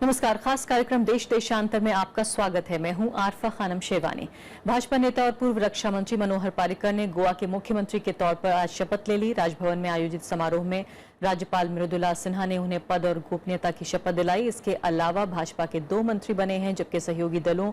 नमस्कार। खास कार्यक्रम देश देशांतर में आपका स्वागत है। मैं हूं आरफा खानम शेवानी। भाजपा नेता और पूर्व रक्षा मंत्री मनोहर पर्रिकर ने गोवा के मुख्यमंत्री के तौर पर आज शपथ ले ली। राजभवन में आयोजित समारोह में राज्यपाल मृदुला सिन्हा ने उन्हें पद और गोपनीयता की शपथ दिलाई। इसके अलावा भाजपा के 2 मंत्री बने हैं, जबकि सहयोगी दलों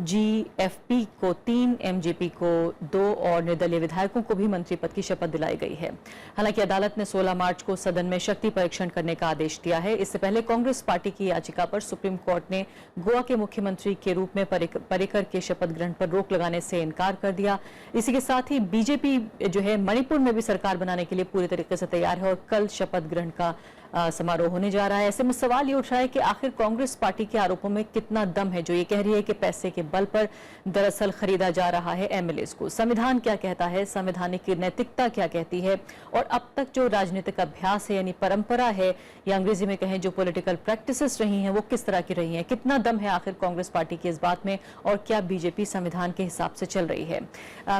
जीएफपी को 3, एमजेपी को 2 और निर्दलीय विधायकों को भी मंत्री पद की शपथ दिलाई गई है। हालांकि अदालत ने 16 मार्च को सदन में शक्ति परीक्षण करने का आदेश दिया है। इससे पहले कांग्रेस पार्टी की याचिका पर सुप्रीम कोर्ट ने गोवा के मुख्यमंत्री के रूप में पर्रिकर के शपथ ग्रहण पर रोक लगाने से इनकार कर दिया। इसी के साथ ही बीजेपी जो है मणिपुर में भी सरकार बनाने के लिए पूरी तरीके से तैयार है और कल शपथ ग्रहण का समारोह होने जा रहा है। ऐसे में सवाल ये उठ रहा है कि आखिर कांग्रेस पार्टी के आरोपों में कितना दम है, जो ये कह रही है कि पैसे के बल पर दरअसल खरीदा जा रहा है एमएलएस को। संविधान क्या कहता है, संवैधानिक नैतिकता क्या कहती है, और अब तक जो राजनीतिक अभ्यास है यानी परंपरा है या अंग्रेजी में कहें जो पॉलिटिकल प्रैक्टिसेस रही हैं वो किस तरह की रही हैं, कितना दम है आखिर कांग्रेस पार्टी की इस बात में, और क्या बीजेपी संविधान के हिसाब से चल रही है।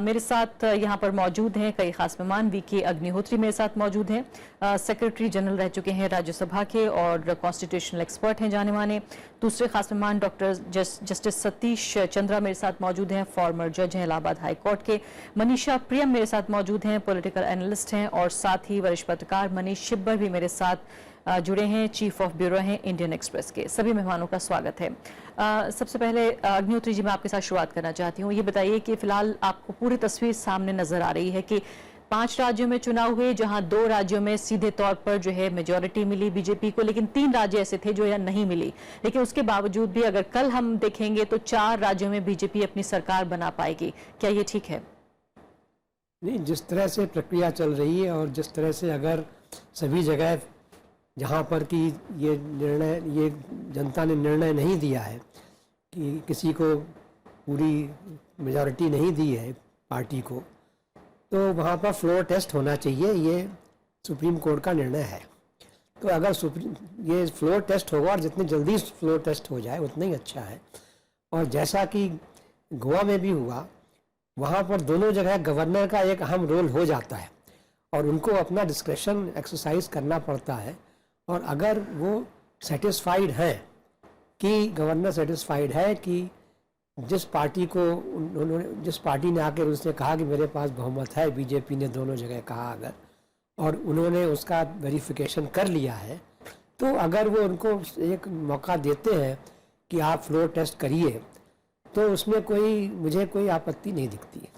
मेरे साथ यहाँ पर मौजूद हैं कई खास मेहमान। वीके अग्निहोत्री मेरे साथ मौजूद हैं, सेक्रेटरी जनरल रह चुके हैं राज्यसभा के और कॉन्स्टिट्यूशनल एक्सपर्ट हैं जाने माने। दूसरे खास मेहमान डॉक्टर जस्टिस सतीश चंद्रा मेरे साथ मौजूद हैं, फॉर्मर जज हैं इलाहाबाद हाई कोर्ट के। मनीषा प्रियम मेरे साथ मौजूद हैं, पॉलिटिकल एनालिस्ट हैं, और साथ ही वरिष्ठ पत्रकार मनीष शिब्बर भी मेरे साथ जुड़े हैं, चीफ ऑफ ब्यूरो हैं इंडियन एक्सप्रेस के। सभी मेहमानों का स्वागत है। सबसे पहले अग्निहोत्री जी, मैं आपके साथ शुरुआत करना चाहती हूँ। ये बताइए कि फिलहाल आपको पूरी तस्वीर सामने नजर आ रही है कि 5 राज्यों में चुनाव हुए, जहां 2 राज्यों में सीधे तौर पर जो है मेजॉरिटी मिली बीजेपी को, लेकिन 3 राज्य ऐसे थे जो यह नहीं मिली। लेकिन उसके बावजूद भी अगर कल हम देखेंगे तो 4 राज्यों में बीजेपी अपनी सरकार बना पाएगी। क्या ये ठीक है? नहीं, जिस तरह से प्रक्रिया चल रही है और जिस तरह से अगर सभी जगह जहां पर कि ये जनता ने निर्णय नहीं दिया है कि किसी को पूरी मेजॉरिटी नहीं दी है पार्टी को, तो वहाँ पर फ्लोर टेस्ट होना चाहिए। ये सुप्रीम कोर्ट का निर्णय है। तो अगर ये फ्लोर टेस्ट होगा और जितनी जल्दी फ्लोर टेस्ट हो जाए उतना ही अच्छा है। और जैसा कि गोवा में भी हुआ, वहाँ पर दोनों जगह गवर्नर का एक अहम रोल हो जाता है और उनको अपना डिस्क्रेशन एक्सरसाइज करना पड़ता है। और अगर वो सेटिस्फाइड है कि गवर्नर सेटिस्फाइड है कि जिस पार्टी ने आकर उसने कहा कि मेरे पास बहुमत है, बीजेपी ने दोनों जगह कहा अगर, और उन्होंने उसका वेरिफिकेशन कर लिया है, तो अगर वो उनको एक मौका देते हैं कि आप फ्लोर टेस्ट करिए, तो उसमें मुझे कोई आपत्ति नहीं दिखती।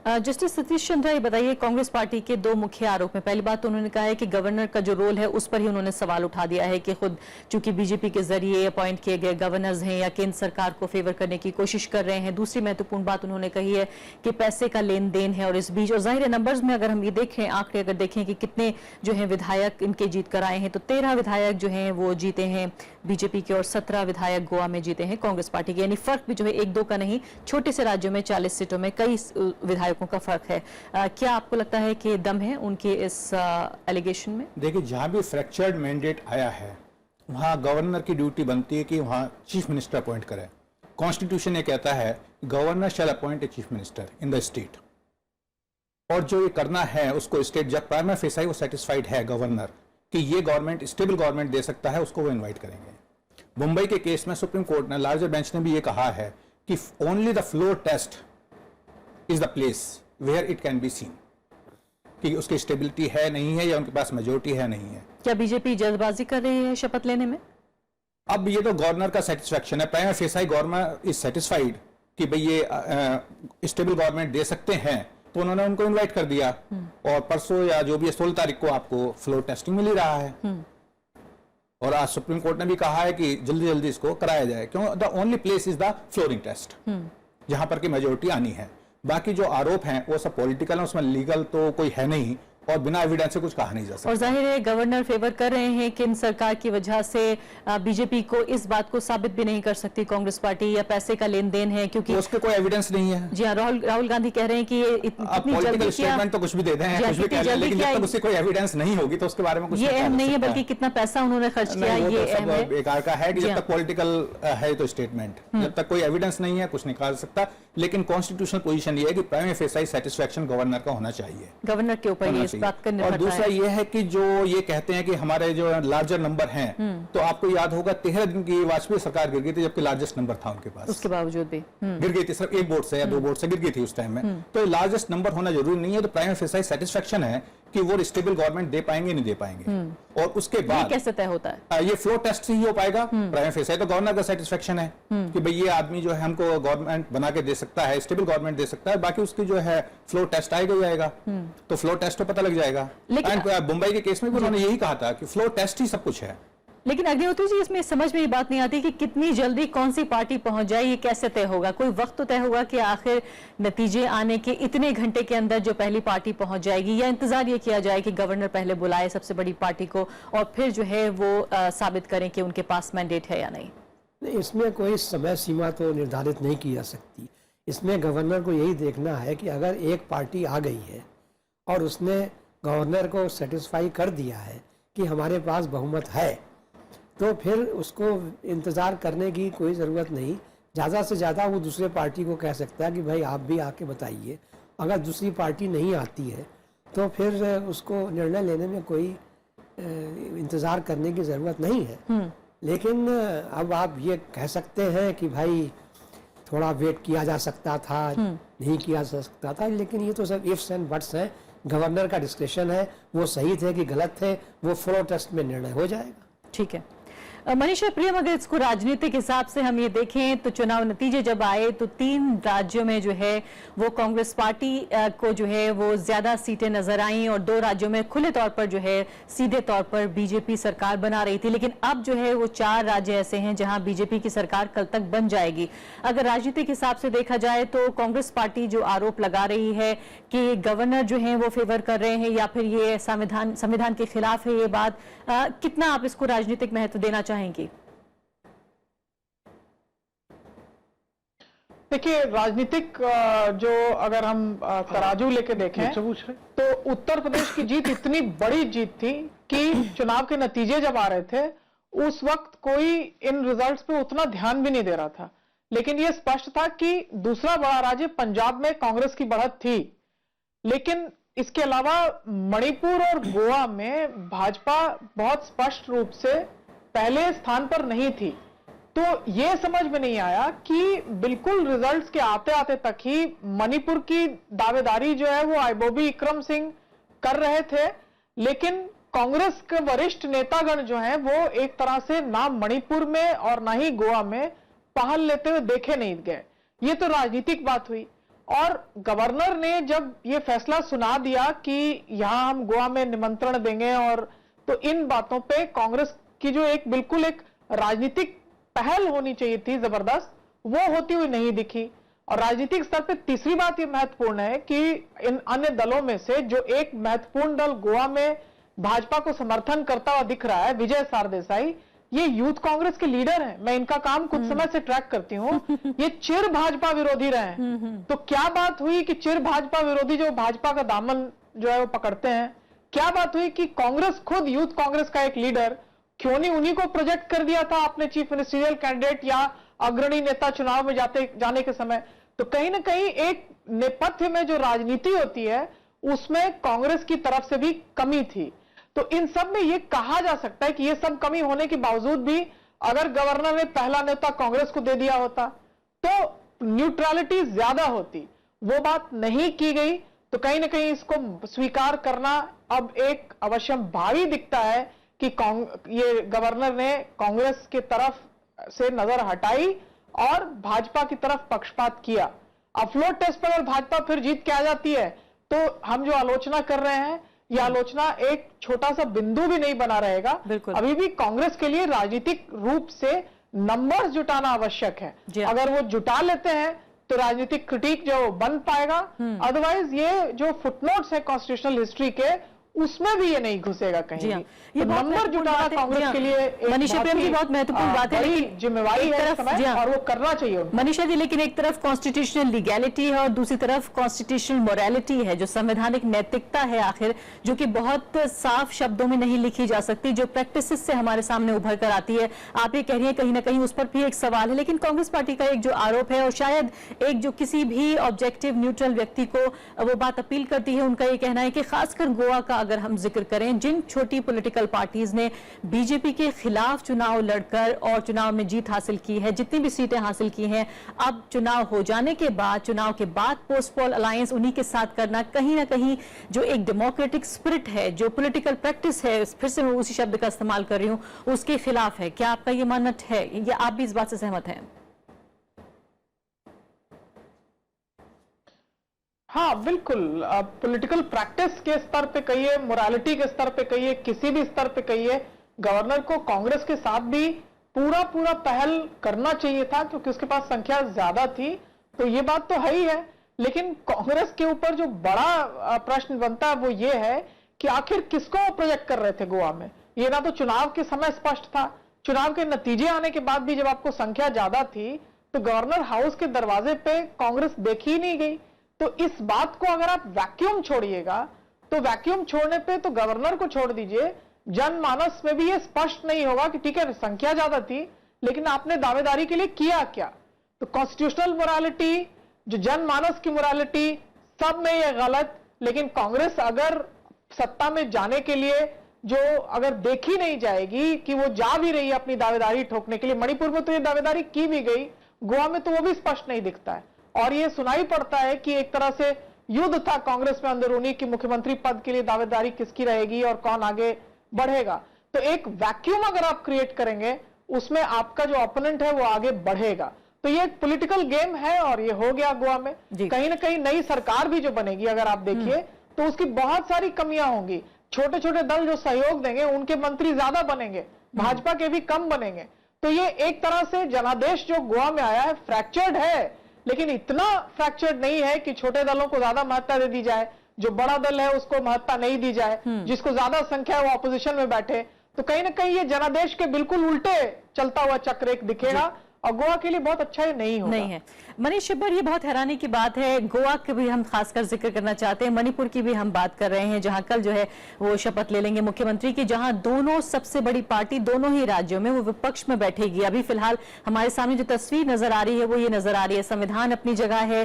जस्टिस सतीश चंद्रा, ये बताइए, कांग्रेस पार्टी के 2 मुख्य आरोप में पहली बात तो उन्होंने कहा है कि गवर्नर का जो रोल है उस पर ही उन्होंने सवाल उठा दिया है कि खुद चूंकि बीजेपी के जरिए अपॉइंट किए गए गवर्नर्स हैं या केंद्र सरकार को फेवर करने की कोशिश कर रहे हैं। दूसरी महत्वपूर्ण बात उन्होंने कही है कि पैसे का लेन देन है, और इस बीच और जाहिर नंबर्स में अगर हम ये देखें, आंकड़े अगर देखें कि कितने जो है विधायक इनके जीत कर आए हैं, तो 13 विधायक जो हैं वो जीते हैं बीजेपी के और 17 विधायक गोवा में जीते हैं कांग्रेस पार्टी के। यानी फर्क भी जो है 1-2 का नहीं, छोटे से राज्यों में 40 सीटों में कई विधायकों का फर्क है। क्या आपको लगता है कि दम है उनके इस एलिगेशन में? देखिए, जहां भी फ्रैक्चर्ड मैंडेट आया है वहां गवर्नर की ड्यूटी बनती है कि वहां चीफ मिनिस्टर अपॉइंट करे। कॉन्स्टिट्यूशन ये कहता है governor shall appoint a chief minister in the state, और जो ये करना है उसको स्टेट जब प्राइमा फेसाई वो सेटिस्फाइड है गवर्नर कि ये गवर्नमेंट स्टेबल गवर्नमेंट दे सकता है, उसको वो इन्वाइट करेंगे। मुंबई के केस में सुप्रीम कोर्ट ने, लार्जर बेंच ने भी ये कहा है कि only the floor test is the place where it can be seen कि उसकी स्टेबिलिटी है नहीं है या उनके पास मेजोरिटी है नहीं है। क्या बीजेपी जल्दबाजी कर रही है शपथ लेने में? अब ये तो गवर्नर का सेटिस्फेक्शन है। Prima facie governor is satisfied कि भाई ये स्टेबल गवर्नमेंट दे सकते हैं, तो उन्होंने उनको इनवाइट कर दिया। और परसों या जो भी 16 तारीख को आपको फ्लोर टेस्टिंग मिल ही रहा है, और आज सुप्रीम कोर्ट ने भी कहा है कि जल्दी जल्दी इसको कराया जाए, क्यों the only place is the flooring test जहां पर की मेजोरिटी आनी है। बाकी जो आरोप हैं वो सब पॉलिटिकल है, उसमें लीगल तो कोई है नहीं और बिना एविडेंस से कुछ कहा नहीं जा सकता। और जाहिर है गवर्नर फेवर कर रहे हैं कि इन सरकार की वजह से बीजेपी को इस बात को साबित भी नहीं कर सकती कांग्रेस पार्टी या पैसे का लेन देन है, क्योंकि तो उसके कोई एविडेंस नहीं है। जी हाँ, राहुल गांधी कह रहे हैं कि ये इतनी जल्दी स्टेटमेंट तो कुछ भी दे दें, कुछ भी कह लें, लेकिन जब तक उससे कोई एविडेंस नहीं होगी तो उसके बारे में कुछ ये अहम नहीं है, बल्कि कितना पैसा उन्होंने खर्च किया ये अहम है। बेकार का है कि जब तक पॉलिटिकल है तो स्टेटमेंट, जब तक कोई एविडेंस नहीं है कुछ निकाल सकता। लेकिन कॉन्स्टिट्यूशनल पोजीशन ये है कि प्राइमा फेसाई सेटिस्फेक्शन गवर्नर का होना चाहिए, गवर्नर के ऊपर ये इस बात का चाहिए। निर्भरता और दूसरा है। ये है कि जो ये कहते हैं कि हमारे जो लार्जर नंबर हैं, तो आपको याद होगा 13 दिन की वाजपेयी सरकार गिर गई थी, जबकि लार्जेस्ट नंबर था उनके पास, उसके बावजूद भी गिर गई थी, सिर्फ एक वोट से या 2 वोट से गिर गई थी उस टाइम में। तो लार्जेस्ट नंबर होना जरूरी नहीं है। तो प्राइम फेसाई सेटिस्फेक्शन है कि वो स्टेबल गवर्नमेंट दे पाएंगे नहीं दे पाएंगे। और उसके ये बाद कैसे तय होता है? ये फ्लो टेस्ट से ही हो पाएगा। प्राइम फेसाई तो गवर्नर का सेटिस्फेक्शन है कि भाई ये आदमी जो है हमको गवर्नमेंट बना के दे सकता है, स्टेबल गवर्नमेंट दे सकता है। बाकी उसकी जो है फ्लो टेस्ट आएगा ही आएगा, तो फ्लो टेस्ट तो पता लग जाएगा। लेकिन मुंबई के केस में भी उन्होंने यही कहा था कि फ्लो टेस्ट ही सब कुछ है। लेकिन अग्निहोत्री जी, इसमें समझ में ये बात नहीं आती कि कितनी जल्दी कौन सी पार्टी पहुंच जाए, ये कैसे तय होगा? कोई वक्त तो तय होगा कि आखिर नतीजे आने के इतने घंटे के अंदर जो पहली पार्टी पहुंच जाएगी, या इंतजार ये किया जाए कि गवर्नर पहले बुलाए सबसे बड़ी पार्टी को और फिर जो है वो साबित करें कि उनके पास मैंडेट है या नहीं? नहीं, इसमें कोई समय सीमा तो निर्धारित नहीं की जा सकती। इसमें गवर्नर को यही देखना है कि अगर एक पार्टी आ गई है और उसने गवर्नर को सेटिस्फाई कर दिया है कि हमारे पास बहुमत है, तो फिर उसको इंतज़ार करने की कोई ज़रूरत नहीं। ज़्यादा से ज़्यादा वो दूसरे पार्टी को कह सकता है कि भाई आप भी आके बताइए। अगर दूसरी पार्टी नहीं आती है तो फिर उसको निर्णय लेने में कोई इंतज़ार करने की ज़रूरत नहीं है। लेकिन अब आप ये कह सकते हैं कि भाई थोड़ा वेट किया जा सकता था, नहीं किया जा सकता था, लेकिन ये तो सब इफ्स एंड बट्स हैं। गवर्नर का डिस्क्रिप्शन है, वो सही थे कि गलत थे, वो फ्लो टेस्ट में निर्णय हो जाएगा। ठीक है। मनीषा प्रियम, अगर इसको राजनीतिक हिसाब से हम ये देखें तो चुनाव नतीजे जब आए तो 3 राज्यों में जो है वो कांग्रेस पार्टी को जो है वो ज्यादा सीटें नजर आईं और 2 राज्यों में खुले तौर पर जो है सीधे तौर पर बीजेपी सरकार बना रही थी। लेकिन अब जो है वो 4 राज्य ऐसे हैं जहां बीजेपी की सरकार कल तक बन जाएगी। अगर राजनीतिक हिसाब से देखा जाए तो कांग्रेस पार्टी जो आरोप लगा रही है कि गवर्नर जो है वो फेवर कर रहे हैं या फिर ये संविधान के खिलाफ है, ये बात कितना आप इसको राजनीतिक महत्व देना चाहेंगी? देखिए, राजनीतिक जो अगर हम तराजू लेके देखें तो उत्तर प्रदेश की जीत इतनी बड़ी जीत थी कि चुनाव के नतीजे जब आ रहे थे उस वक्त कोई इन रिजल्ट्स पे उतना ध्यान भी नहीं दे रहा था। लेकिन यह स्पष्ट था कि दूसरा बड़ा राज्य पंजाब में कांग्रेस की बढ़त थी, लेकिन इसके अलावा मणिपुर और गोवा में भाजपा बहुत स्पष्ट रूप से पहले स्थान पर नहीं थी। तो यह समझ में नहीं आया कि बिल्कुल रिजल्ट्स के आते आते तक ही मणिपुर की दावेदारी जो है वो आईबोबी विक्रम सिंह कर रहे थे, लेकिन कांग्रेस के वरिष्ठ नेतागण जो हैं वो एक तरह से ना मणिपुर में और ना ही गोवा में पहल लेते हुए देखे नहीं गए। ये तो राजनीतिक बात हुई। और गवर्नर ने जब ये फैसला सुना दिया कि यहां हम गोवा में निमंत्रण देंगे, और तो इन बातों पे कांग्रेस की जो एक बिल्कुल एक राजनीतिक पहल होनी चाहिए थी जबरदस्त, वो होती हुई नहीं दिखी। और राजनीतिक स्तर पे तीसरी बात ये महत्वपूर्ण है कि इन अन्य दलों में से जो एक महत्वपूर्ण दल गोवा में भाजपा को समर्थन करता हुआ दिख रहा है, विजय सरदेसाई, ये यूथ कांग्रेस के लीडर हैं। मैं इनका काम कुछ समय से ट्रैक करती हूँ। ये चिर भाजपा विरोधी रहे हैं। तो क्या बात हुई कि चिर भाजपा विरोधी जो भाजपा का दामन जो है वो पकड़ते हैं, क्या बात हुई कि कांग्रेस खुद यूथ कांग्रेस का एक लीडर क्यों नहीं उन्हीं को प्रोजेक्ट कर दिया था अपने चीफ मिनिस्ट्रियल कैंडिडेट या अग्रणी नेता चुनाव में जाने के समय। तो कहीं ना कहीं एक नेपथ्य में जो राजनीति होती है उसमें कांग्रेस की तरफ से भी कमी थी। तो इन सब में यह कहा जा सकता है कि ये सब कमी होने के बावजूद भी अगर गवर्नर ने पहला नेता कांग्रेस को दे दिया होता तो न्यूट्रलिटी ज्यादा होती। वो बात नहीं की गई, तो कहीं ना कहीं इसको स्वीकार करना अब एक अवश्यम भावी दिखता है कि ये गवर्नर ने कांग्रेस की तरफ से नजर हटाई और भाजपा की तरफ पक्षपात किया। अब फ्लोर टेस्ट पर अगर भाजपा फिर जीत के आ जाती है तो हम जो आलोचना कर रहे हैं यह आलोचना एक छोटा सा बिंदु भी नहीं बना रहेगा। अभी भी कांग्रेस के लिए राजनीतिक रूप से नंबर्स जुटाना आवश्यक है। अगर वो जुटा लेते हैं तो राजनीतिक क्रिटिक जो बन पाएगा, अदरवाइज ये जो फुटनोट्स है कॉन्स्टिट्यूशनल हिस्ट्री के उसमें भी ये नहीं घुसेगा कहीं जी हाँ, भी। ये तो बहुत नंबर महत्वपूर्ण जुटाना बात है। कांग्रेस जी हाँ, के लिए एक मनीषा प्रेम जी बहुत महत्वपूर्ण बात है, बड़ी लेकिन जिम्मेवारी एक है इस तरफ, समय जी हाँ, और वो करना चाहिए उनको। मनीषा जी, लेकिन एक तरफ कॉन्स्टिट्यूशनल लीगैलिटी है और दूसरी तरफ कॉन्स्टिट्यूशनल मोरालिटी है, जो संवैधानिक नैतिकता है आखिर, जो कि बहुत साफ शब्दों में नहीं लिखी जा सकती, जो प्रैक्टिस से हमारे सामने उभर कर आती है। आप ये कह रही हैं कहीं ना कहीं उस पर भी एक सवाल है, लेकिन कांग्रेस पार्टी का एक जो आरोप है और शायद एक जो किसी भी ऑब्जेक्टिव न्यूट्रल व्यक्ति को वो बात अपील करती है, उनका ये कहना है कि खासकर गोवा का अगर हम जिक्र करें, जिन छोटी पॉलिटिकल पार्टीज ने बीजेपी के खिलाफ चुनाव लड़कर और चुनाव में जीत हासिल की है, जितनी भी सीटें हासिल की हैं, अब चुनाव हो जाने के बाद, चुनाव के बाद पोस्ट पोल अलायंस उन्हीं के साथ करना कहीं ना कहीं जो एक डेमोक्रेटिक स्पिरिट है, जो पॉलिटिकल प्रैक्टिस है, फिर से मैं उसी शब्द का इस्तेमाल कर रही हूं, उसके खिलाफ है। क्या आपका ये मानना है या आप भी इस बात से सहमत हैं? हाँ बिल्कुल, पॉलिटिकल प्रैक्टिस के स्तर पे कहिए, मोरालिटी के स्तर पे कहिए, किसी भी स्तर पे कहिए, गवर्नर को कांग्रेस के साथ भी पूरा पहल करना चाहिए था, क्योंकि उसके पास संख्या ज्यादा थी। तो ये बात तो है ही है, लेकिन कांग्रेस के ऊपर जो बड़ा प्रश्न बनता है वो ये है कि आखिर किसको प्रोजेक्ट कर रहे थे गोवा में। ये ना तो चुनाव के समय स्पष्ट था, चुनाव के नतीजे आने के बाद भी जब आपको संख्या ज्यादा थी तो गवर्नर हाउस के दरवाजे पे कांग्रेस देखी ही नहीं गई। तो इस बात को अगर आप वैक्यूम छोड़िएगा, तो वैक्यूम छोड़ने पे तो गवर्नर को छोड़ दीजिए, जनमानस में भी ये स्पष्ट नहीं होगा कि ठीक है संख्या ज्यादा थी, लेकिन आपने दावेदारी के लिए किया क्या। तो कॉन्स्टिट्यूशनल मोरालिटी, जो जनमानस की मोरालिटी, सब में ये गलत। लेकिन कांग्रेस अगर सत्ता में जाने के लिए जो अगर देखी नहीं जाएगी कि वो जा भी रही है अपनी दावेदारी ठोकने के लिए, मणिपुर में तो ये दावेदारी की भी गई, गोवा में तो वो भी स्पष्ट नहीं दिखता है। और ये सुनाई पड़ता है कि एक तरह से युद्ध था कांग्रेस में अंदरूनी कि मुख्यमंत्री पद के लिए दावेदारी किसकी रहेगी और कौन आगे बढ़ेगा। तो एक वैक्यूम अगर आप क्रिएट करेंगे, उसमें आपका जो ओपोनेंट है वो आगे बढ़ेगा। तो ये एक पॉलिटिकल गेम है और ये हो गया गोवा में। कहीं ना कहीं नई सरकार भी जो बनेगी अगर आप देखिए तो उसकी बहुत सारी कमियां होंगी। छोटे छोटे दल जो सहयोग देंगे उनके मंत्री ज्यादा बनेंगे, भाजपा के भी कम बनेंगे। तो ये एक तरह से जनादेश जो गोवा में आया है फ्रैक्चर्ड है, लेकिन इतना फ्रैक्चर्ड नहीं है कि छोटे दलों को ज्यादा महत्ता दे दी जाए, जो बड़ा दल है उसको महत्ता नहीं दी जाए, जिसको ज्यादा संख्या है वो ऑपोजिशन में बैठे। तो कहीं ना कहीं ये जनादेश के बिल्कुल उल्टे चलता हुआ चक्र एक दिखेगा और गोवा के लिए बहुत अच्छा नहीं होगा। नहीं है। मनीष शिब्बर, ये बहुत हैरानी की बात है, गोवा के भी हम खासकर जिक्र करना चाहते हैं, मणिपुर की भी हम बात कर रहे हैं, जहां कल जो है वो शपथ ले लेंगे मुख्यमंत्री की, जहां दोनों सबसे बड़ी पार्टी दोनों ही राज्यों में वो विपक्ष में बैठेगी। अभी फिलहाल हमारे सामने जो तस्वीर नजर आ रही है वो ये नजर आ रही है, संविधान अपनी जगह है,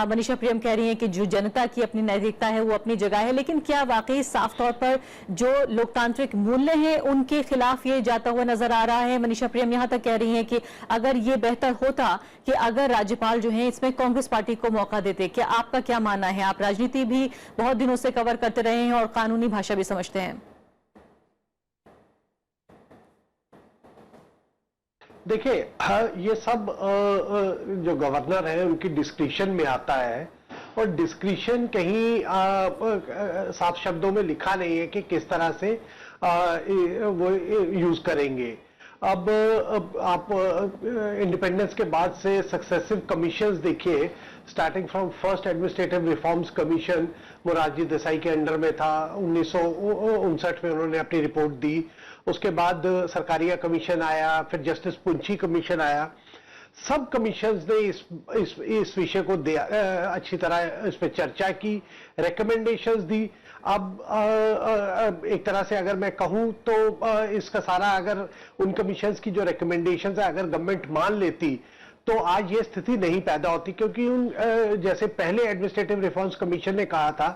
मनीषा प्रियम कह रही है कि जो जनता की अपनी नैतिकता है वो अपनी जगह है, लेकिन क्या वाकई साफ तौर पर जो लोकतांत्रिक मूल्य हैं उनके खिलाफ ये जाता हुआ नजर आ रहा है? मनीषा प्रियम यहां तक कह रही है कि अगर ये बेहतर होता कि अगर राज्यपाल जो है इसमें कांग्रेस पार्टी को मौका देते। क्या आपका क्या मानना है? आप राजनीति भी बहुत दिनों से कवर करते रहे हैं और कानूनी भाषा भी समझते हैं। देखिए, ये सब जो गवर्नर है उनकी डिस्क्रिप्शन में आता है और डिस्क्रिप्शन कहीं साफ शब्दों में लिखा नहीं है कि किस तरह से वो यूज करेंगे। अब आप इंडिपेंडेंस के बाद से सक्सेसिव कमीशंस देखिए, starting from first administrative reforms commission Morarji Desai के अंडर में था, 1959 में उन्होंने अपनी रिपोर्ट दी। उसके बाद सरकारिया कमीशन आया, फिर जस्टिस पुंछी कमीशन आया। सब कमीशंस ने इस विषय को अच्छी तरह इस पर चर्चा की, रिकमेंडेशंस दी। अब एक तरह से अगर मैं कहूं तो इसका सारा अगर उन कमीशंस की जो रिकमेंडेशंस है अगर गवर्नमेंट मान लेती तो आज ये स्थिति नहीं पैदा होती, क्योंकि उन जैसे पहले एडमिनिस्ट्रेटिव रिफॉर्म्स कमीशन ने कहा था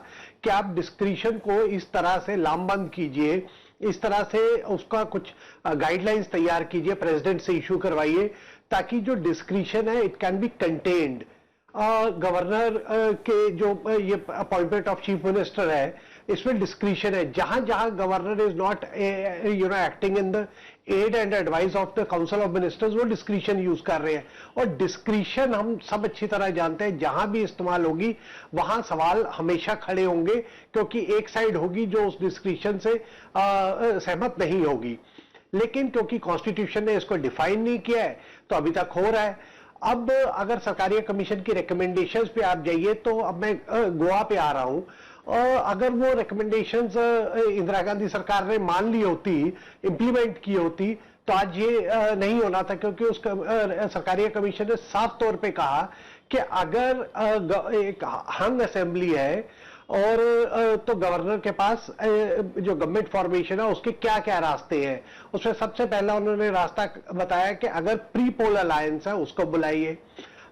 कि आप डिस्क्रिशन को इस तरह से लामबंद कीजिए, इस तरह से उसका कुछ गाइडलाइंस तैयार कीजिए, प्रेसिडेंट से इशू करवाइए, ताकि जो डिस्क्रिशन है it can B contained. Governor के जो ये अपॉइंटमेंट ऑफ चीफ मिनिस्टर है इसमें डिस्क्रिशन है। जहां जहां governor is not acting in the aid and advice of the council of ministers, वो डिस्क्रिशन यूज कर रहे हैं। और डिस्क्रिशन हम सब अच्छी तरह जानते हैं, जहां भी इस्तेमाल होगी वहां सवाल हमेशा खड़े होंगे, क्योंकि एक साइड होगी जो उस डिस्क्रिशन से सहमत नहीं होगी। लेकिन क्योंकि कॉन्स्टिट्यूशन ने इसको डिफाइन नहीं किया है तो अभी तक हो रहा है। अब अगर सरकारिया कमीशन की रिकमेंडेशंस पे आप जाइए तो अब मैं गोवा पे आ रहा हूं और अगर वो रिकमेंडेशंस इंदिरा गांधी सरकार ने मान ली होती, इंप्लीमेंट की होती, तो आज ये नहीं होना था, क्योंकि उस सरकारी कमीशन ने साफ तौर पे कहा कि अगर एक हंग असेंबली है और तो गवर्नर के पास जो गवर्नमेंट फॉर्मेशन है उसके क्या क्या रास्ते हैं। उसमें सबसे पहला उन्होंने रास्ता बताया कि अगर प्री पोल अलायंस है उसको बुलाइए,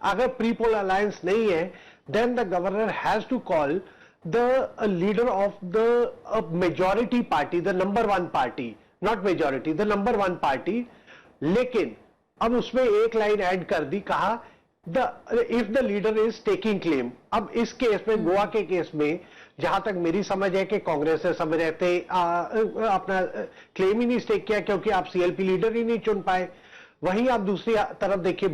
अगर प्री पोल अलायंस नहीं है then the governor has to call the leader of the majority party, the number 1 party, not majority, the number 1 party. लेकिन अब उसमें एक लाइन ऐड कर दी, कहा if the leader is taking claim. अब इस केस में, गोवा के केस में, जहां तक मेरी समझ है कि कांग्रेस ने समझ रहे थे अपना क्लेम ही नहीं स्टेक किया क्योंकि आप सीएलपी लीडर ही नहीं चुन पाए। वहीं आप दूसरी तरफ देखिए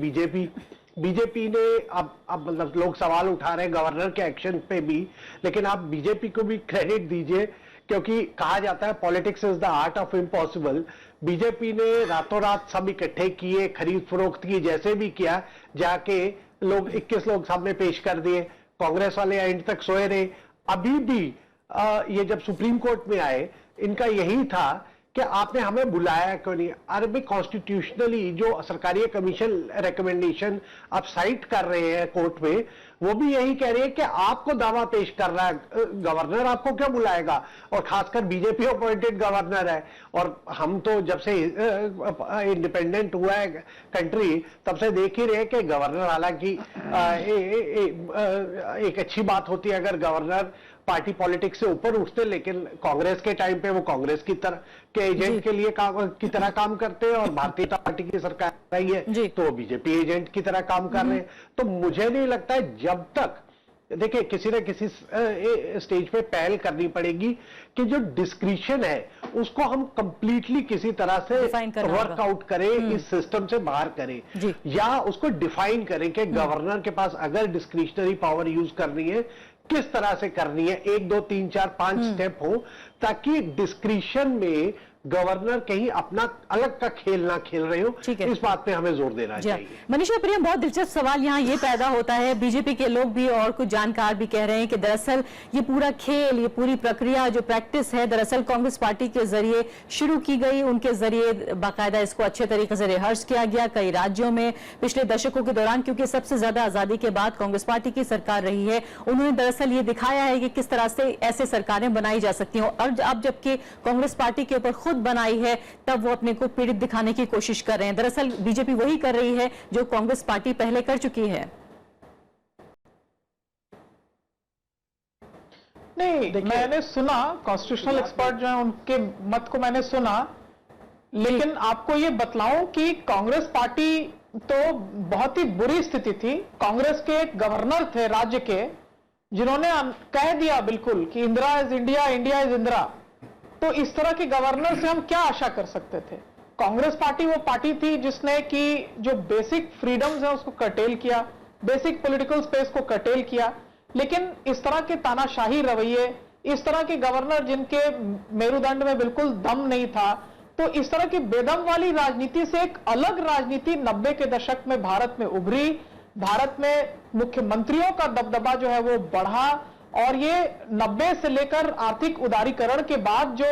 बीजेपी ने अब मतलब लोग सवाल उठा रहे हैं गवर्नर के एक्शन पे भी, लेकिन आप बीजेपी को भी क्रेडिट दीजिए, क्योंकि कहा जाता है politics is the art of impossible. BJP ने रातों रात सब इकट्ठे किए, खरीद फरोख्त की, जैसे भी किया, जाके लोग 21 लोग सामने पेश कर दिए। कांग्रेस वाले एंड तक सोए रहे। अभी भी ये जब सुप्रीम कोर्ट में आए, इनका यही था कि आपने हमें बुलाया क्यों नहीं। अरे भाई, कॉन्स्टिट्यूशनली जो सरकारी कमीशन रिकमेंडेशन आप साइट कर रहे हैं कोर्ट में, वो भी यही कह रही है कि आपको दावा पेश कर रहा है, गवर्नर आपको क्यों बुलाएगा, और खासकर बीजेपी अपॉइंटेड गवर्नर है। और हम तो जब से इंडिपेंडेंट हुआ है कंट्री, तब से देख ही रहे कि गवर्नर, हालांकि एक अच्छी बात होती है अगर गवर्नर पार्टी पॉलिटिक्स से ऊपर उठते, लेकिन कांग्रेस के टाइम पे वो कांग्रेस की तरह के एजेंट के लिए की तरह काम करते हैं, और भारतीय जनता पार्टी की सरकार रही है तो बीजेपी एजेंट की तरह काम कर रहे हैं। तो मुझे नहीं लगता है, जब तक देखिए किसी न किसी स्टेज पे पहल करनी पड़ेगी कि जो डिस्क्रिशन है उसको हम कंप्लीटली किसी तरह से वर्कआउट करें, इस सिस्टम से बाहर करें, या उसको डिफाइन करें कि गवर्नर के पास अगर डिस्क्रिशनरी पावर यूज करनी है किस तरह से करनी है। 1 2 3 4 5 स्टेप हो, ताकि डिस्क्रिशन में गवर्नर कहीं अपना अलग का खेल ना खेल रहे हो। इस बात पे हमें जोर देना चाहिए। मनीषा प्रियम, बहुत दिलचस्प सवाल यहाँ ये पैदा होता है, बीजेपी के लोग भी और कुछ जानकार भी कह रहे हैं कि दरअसल ये पूरा खेल, ये पूरी प्रक्रिया जो प्रैक्टिस है, दरअसल कांग्रेस पार्टी के जरिए शुरू की गई, उनके जरिए बाकायदा इसको अच्छे तरीके से रिहर्स किया गया कई राज्यों में पिछले दशकों के दौरान, क्योंकि सबसे ज्यादा आजादी के बाद कांग्रेस पार्टी की सरकार रही है। उन्होंने दरअसल ये दिखाया है कि किस तरह से ऐसे सरकारें बनाई जा सकती हैं, और अब जबकि कांग्रेस पार्टी के ऊपर खुद बनाई है, तब वो अपने को पीड़ित दिखाने की कोशिश कर रहे हैं। दरअसल बीजेपी वही कर रही है जो कांग्रेस पार्टी पहले कर चुकी है। नहीं, मैंने सुना, कॉन्स्टिट्यूशनल एक्सपर्ट जो है उनके मत को मैंने सुना, लेकिन आपको ये बतलाऊं कि कांग्रेस पार्टी तो बहुत ही बुरी स्थिति थी। कांग्रेस के एक गवर्नर थे राज्य के, जिन्होंने कह दिया बिल्कुल कि Indira is India, India is Indira. तो इस तरह के गवर्नर से हम क्या आशा कर सकते थे। कांग्रेस पार्टी वो पार्टी थी जिसने कि जो बेसिक फ्रीडम्स है उसको कर्टेल किया, बेसिक पॉलिटिकल स्पेस को कर्टेल किया। लेकिन इस तरह के तानाशाही रवैये, इस तरह के गवर्नर जिनके मेरुदंड में बिल्कुल दम नहीं था, तो इस तरह की बेदम वाली राजनीति से एक अलग राजनीति 90 के दशक में भारत में उभरी। भारत में मुख्यमंत्रियों का दबदबा जो है वो बढ़ा, और ये 90 से लेकर आर्थिक उदारीकरण के बाद जो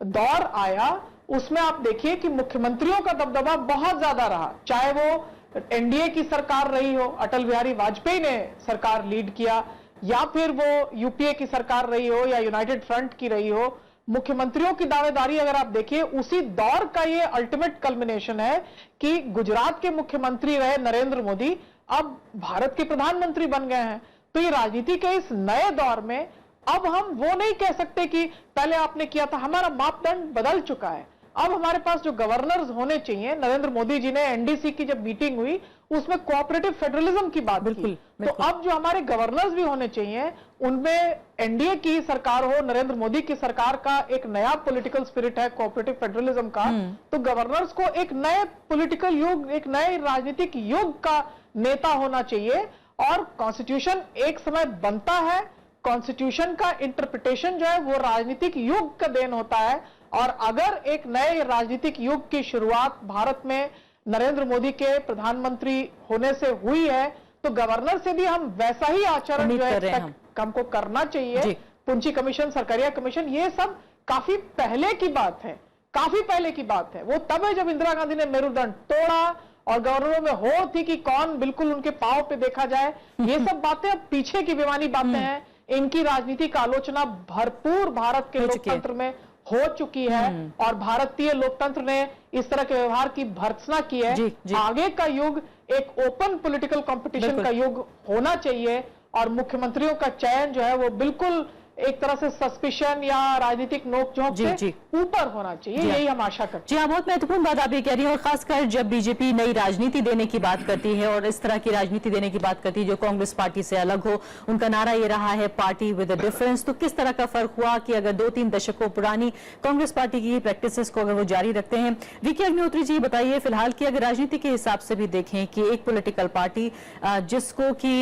दौर आया, उसमें आप देखिए कि मुख्यमंत्रियों का दबदबा बहुत ज्यादा रहा। चाहे वो एनडीए की सरकार रही हो, अटल बिहारी वाजपेयी ने सरकार लीड किया, या फिर वो यूपीए की सरकार रही हो या यूनाइटेड फ्रंट की रही हो, मुख्यमंत्रियों की दावेदारी अगर आप देखिए, उसी दौर का ये अल्टीमेट कल्मिनेशन है कि गुजरात के मुख्यमंत्री रहे नरेंद्र मोदी, अब भारत के प्रधानमंत्री बन गए हैं। तो ये राजनीति के इस नए दौर में अब हम वो नहीं कह सकते कि पहले आपने किया था, हमारा मापदंड बदल चुका है। अब हमारे पास जो गवर्नर्स होने चाहिए, नरेंद्र मोदी जी ने एनडीसी की जब मीटिंग हुई उसमें कोऑपरेटिव फेडरलिज्म की बात की, तो अब जो हमारे गवर्नर्स भी होने चाहिए उनमें एनडीए की सरकार हो, नरेंद्र मोदी की सरकार का एक नया पॉलिटिकल स्पिरिट है कोऑपरेटिव फेडरलिज्म का, तो गवर्नर्स को एक नए पॉलिटिकल युग, एक नए राजनीतिक युग का नेता होना चाहिए। और कॉन्स्टिट्यूशन एक समय बनता है, कॉन्स्टिट्यूशन का इंटरप्रिटेशन जो है वो राजनीतिक युग का देन होता है, और अगर एक नए राजनीतिक युग की शुरुआत भारत में नरेंद्र मोदी के प्रधानमंत्री होने से हुई है, तो गवर्नर से भी हम वैसा ही आचरण जो है हमको करना चाहिए, पुंची कमीशन, सरकारिया कमीशन, ये सब काफी पहले की बात है, काफी पहले की बात है। वो तब है जब इंदिरा गांधी ने मेरुदंड तोड़ा और गवर्नरों में होड़ थी कि कौन बिल्कुल उनके पांव पे देखा जाए। ये सब बातें अब पीछे की बेमानी बातें हैं। इनकी राजनीतिक आलोचना भरपूर भारत के लोकतंत्र में हो चुकी है और भारतीय लोकतंत्र ने इस तरह के व्यवहार की भर्त्सना की है। आगे का युग एक ओपन पॉलिटिकल कंपटीशन का युग होना चाहिए और मुख्यमंत्रियों का चयन जो है वो बिल्कुल एक तरह से सस्पिशन या राजनीतिक नोकझोंक से ऊपर होना चाहिए। यही हम आशा करते हैं। जी हाँ, बहुत महत्वपूर्ण बात आप ये कह रही हैं और खासकर जब बीजेपी नई राजनीति देने की बात करती है और इस तरह की राजनीति देने की बात करती है जो कांग्रेस पार्टी से अलग हो। उनका नारा ये रहा है पार्टी विद अ डिफरेंस। तो किस तरह का फर्क हुआ कि अगर 2-3 दशकों पुरानी कांग्रेस पार्टी की प्रैक्टिसेस को अगर वो जारी रखते हैं। वीके अग्निहोत्री जी बताइए फिलहाल की अगर राजनीति के हिसाब से भी देखें कि एक पॉलिटिकल पार्टी जिसको कि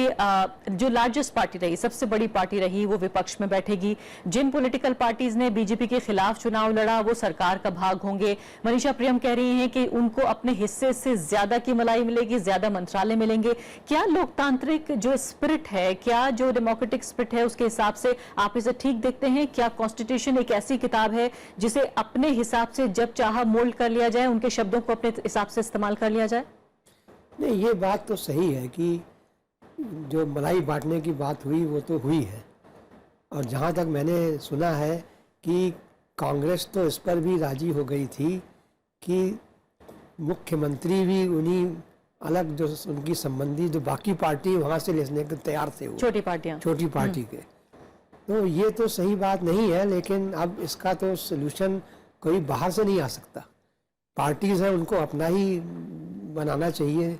जो लार्जेस्ट पार्टी रही, सबसे बड़ी पार्टी रही, वो विपक्ष में जिन पॉलिटिकल पार्टीज ने बीजेपी के खिलाफ चुनाव लड़ा वो सरकार का भाग होंगे। मनीषा प्रियम कह रही हैं कि उनको अपने हिस्से से ज्यादा की मलाई मिलेगी, ज्यादा मंत्रालय मिलेंगे। क्या लोकतांत्रिक जो स्पिरिट है, क्या जो डेमोक्रेटिक स्पिरिट है उसके हिसाब से आप इसे ठीक देखते हैं? क्या कॉन्स्टिट्यूशन एक ऐसी किताब है जिसे अपने हिसाब से जब चाहा मोल्ड कर लिया जाए, उनके शब्दों को अपने हिसाब से इस्तेमाल कर लिया जाए? नहीं, ये बात तो सही है कि जो मलाई बांटने की बात हुई वो तो हुई है और जहाँ तक मैंने सुना है कि कांग्रेस तो इस पर भी राजी हो गई थी कि मुख्यमंत्री भी उन्हीं अलग जो उनकी संबंधी जो बाकी पार्टी वहाँ से लेने को तैयार थे, वो छोटी पार्टी के। तो ये तो सही बात नहीं है, लेकिन अब इसका तो सोल्यूशन कोई बाहर से नहीं आ सकता। पार्टीज हैं, उनको अपना ही बनाना चाहिए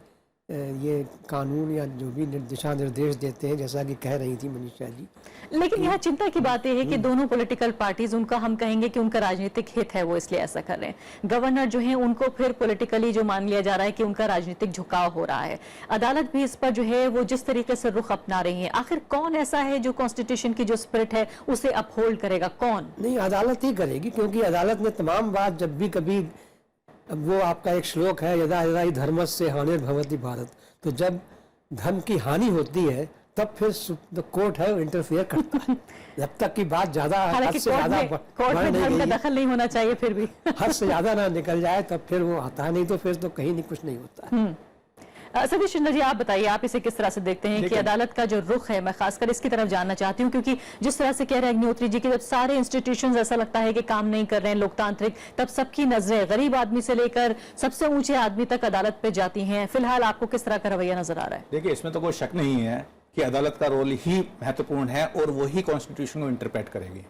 ये कानून या जो भी दिशा निर्देश देते हैं, जैसा कि कह रही थी मनीषा जी। लेकिन यहाँ चिंता की बात यह है कि दोनों पॉलिटिकल पार्टीज, उनका हम कहेंगे कि उनका राजनीतिक हित है, वो इसलिए ऐसा कर रहे हैं। गवर्नर जो है उनको फिर पॉलिटिकली जो मान लिया जा रहा है कि उनका राजनीतिक झुकाव हो रहा है। अदालत भी इस पर जो है वो जिस तरीके से रुख अपना रही है, आखिर कौन ऐसा है जो कॉन्स्टिट्यूशन की जो स्पिरिट है उसे अपहोल्ड करेगा? कौन? नहीं, अदालत ही करेगी, क्योंकि अदालत ने तमाम बात जब भी कभी, अब वो आपका एक श्लोक है यदा यदा ही धर्मस्य हानिर्भवति भारत, तो जब धर्म की हानि होती है तब फिर कोर्ट है इंटरफेयर करता है। जब तक की बात ज्यादा हद से ज्यादा कोर्ट में धर्म का दखल नहीं होना चाहिए, फिर भी हद से ज्यादा ना निकल जाए तब फिर वो आता है, नहीं तो फिर तो कहीं नहीं कुछ नहीं होता है। सतीश चंद्र जी, आप बताइए आप इसे किस तरह से देखते हैं कि अदालत का जो रुख है, मैं खासकर इसकी तरफ जानना चाहती हूं क्योंकि जिस तरह से कह रहे हैं अग्निहोत्री जी कि जब सारे इंस्टीट्यूशंस ऐसा लगता है कि काम नहीं कर रहे हैं लोकतांत्रिक, तब सबकी नजरें गरीब आदमी से लेकर सबसे ऊंचे आदमी तक अदालत पे जाती हैं। फिलहाल आपको किस तरह का रवैया नजर आ रहा है? देखिए, इसमें तो कोई शक नहीं है कि अदालत का रोल ही महत्वपूर्ण है और वही कॉन्स्टिट्यूशन को इंटरप्रेट करेगी।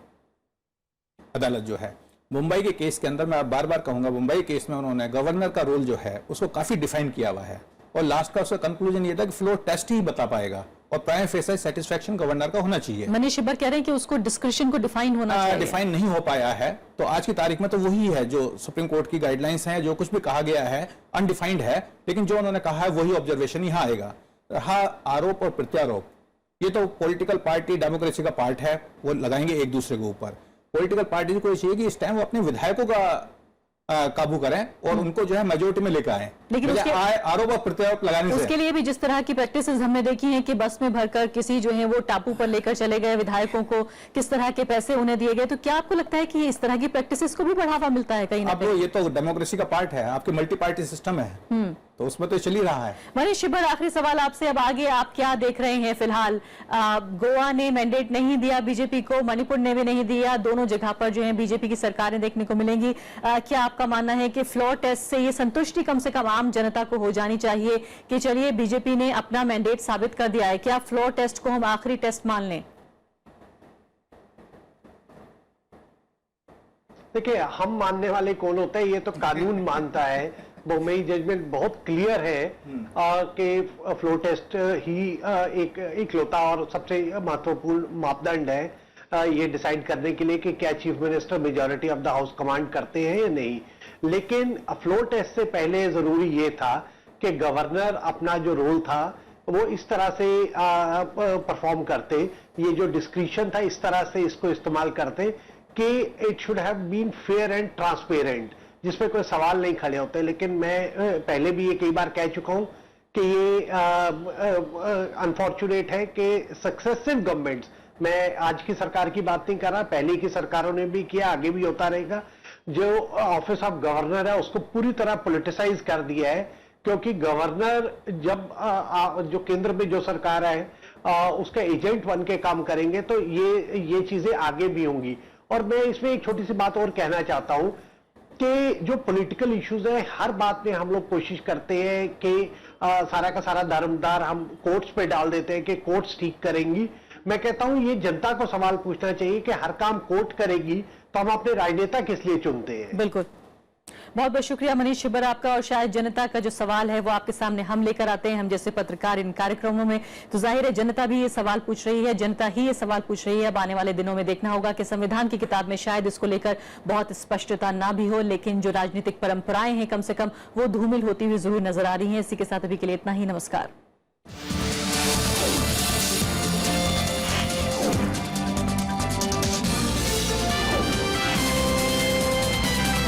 अदालत जो है मुंबई के केस के अंदर, मैं बार बार कहूंगा, मुंबई केस में उन्होंने गवर्नर का रोल जो है उसको काफी डिफाइन किया हुआ है और लास्ट का उसका कंक्लूजन ये था कि फ्लोर टेस्ट ही बता पाएगा और प्राइम फेसिस सेटिस्फैक्शन गवर्नर का होना चाहिए। मनीष शिबर कह रहे हैं कि उसको डिस्क्रिप्शन को डिफाइन होना चाहिए। डिफाइन नहीं हो पाया है, तो आज की तारीख में तो वही है जो सुप्रीम कोर्ट की गाइडलाइंस हैं, जो कुछ भी कहा गया है अनडिफाइंड है, लेकिन जो उन्होंने कहा है वही ऑब्जर्वेशन यहाँ आएगा। रहा आरोप और प्रत्यारोप, ये तो पॉलिटिकल पार्टी डेमोक्रेसी का पार्ट है, वो लगाएंगे एक दूसरे के ऊपर। पॉलिटिकल पार्टी को चाहिए कि इस टाइम वो अपने विधायकों का काबू करें और उनको जो है मेजोरिटी में लेकर आए, लेकिन आरोप और प्रत्यारोप लगाने से। उसके लिए भी जिस तरह की प्रैक्टिस हमने देखी है कि बस में भरकर किसी जो है वो टापू पर लेकर चले गए विधायकों को, किस तरह के पैसे उन्हें दिए गए, तो क्या आपको लगता है कि इस तरह की प्रैक्टिस को भी बढ़ावा मिलता है कहीं ना कहीं? ये तो डेमोक्रेसी का पार्ट है, आपके मल्टी पार्टी सिस्टम है, तो उसमें तो चल ही रहा है। मनीष शिबर, आखिरी सवाल आपसे, अब आगे आप क्या देख रहे हैं? फिलहाल गोवा ने मैंडेट नहीं दिया बीजेपी को, मणिपुर ने भी नहीं दिया, दोनों जगह पर जो है बीजेपी की सरकारें देखने को मिलेंगी। क्या आपका मानना है कि फ्लोर टेस्ट से ये संतुष्टि कम से कम आम जनता को हो जानी चाहिए कि चलिए बीजेपी ने अपना मैंडेट साबित कर दिया है? क्या फ्लोर टेस्ट को हम आखिरी टेस्ट मान लें? देखिए, हम मानने वाले कौन होता है, ये तो कानून मानता है। बोम्बई जजमेंट बहुत क्लियर है कि फ्लोर टेस्ट ही एक इकलौता और सबसे महत्वपूर्ण मापदंड है ये डिसाइड करने के लिए कि क्या chief minister majority of the house command करते हैं या नहीं। लेकिन फ्लोर टेस्ट से पहले जरूरी ये था कि गवर्नर अपना जो रोल था वो इस तरह से परफॉर्म करते, ये जो डिस्क्रिशन था इस तरह से इसको इस्तेमाल करते कि it should have been fair and transparent, जिसमें कोई सवाल नहीं खड़े होते। लेकिन मैं पहले भी ये कई बार कह चुका हूं कि ये अनफॉर्चुनेट है कि सक्सेसिव गवर्नमेंट्स मैं आज की सरकार की बात नहीं कर रहा, पहले की सरकारों ने भी किया, आगे भी होता रहेगा। जो ऑफिस ऑफ गवर्नर है उसको पूरी तरह पॉलिटिसाइज कर दिया है, क्योंकि गवर्नर जब जो केंद्र में जो सरकार है उसका एजेंट बन के काम करेंगे तो ये चीजें आगे भी होंगी। और मैं इसमें एक छोटी सी बात और कहना चाहता हूं कि जो पॉलिटिकल इश्यूज है, हर बात में हम लोग कोशिश करते हैं कि सारा का सारा दारोमदार हम कोर्ट्स पे डाल देते हैं कि कोर्ट्स ठीक करेंगी। मैं कहता हूं ये जनता को सवाल पूछना चाहिए कि हर काम कोर्ट करेगी तो हम अपने राजनेता किस लिए चुनते हैं। बिल्कुल, बहुत बहुत शुक्रिया मनीष छिब्बर आपका। और शायद जनता का जो सवाल है वो आपके सामने हम लेकर आते हैं, हम जैसे पत्रकार इन कार्यक्रमों में, तो जाहिर है जनता भी ये सवाल पूछ रही है, जनता ही ये सवाल पूछ रही है। अब आने वाले दिनों में देखना होगा कि संविधान की किताब में शायद इसको लेकर बहुत स्पष्टता ना भी हो, लेकिन जो राजनीतिक परंपराएं हैं कम से कम वो धूमिल होती हुई जरूर नजर आ रही है। इसी के साथ अभी के लिए इतना ही, नमस्कार।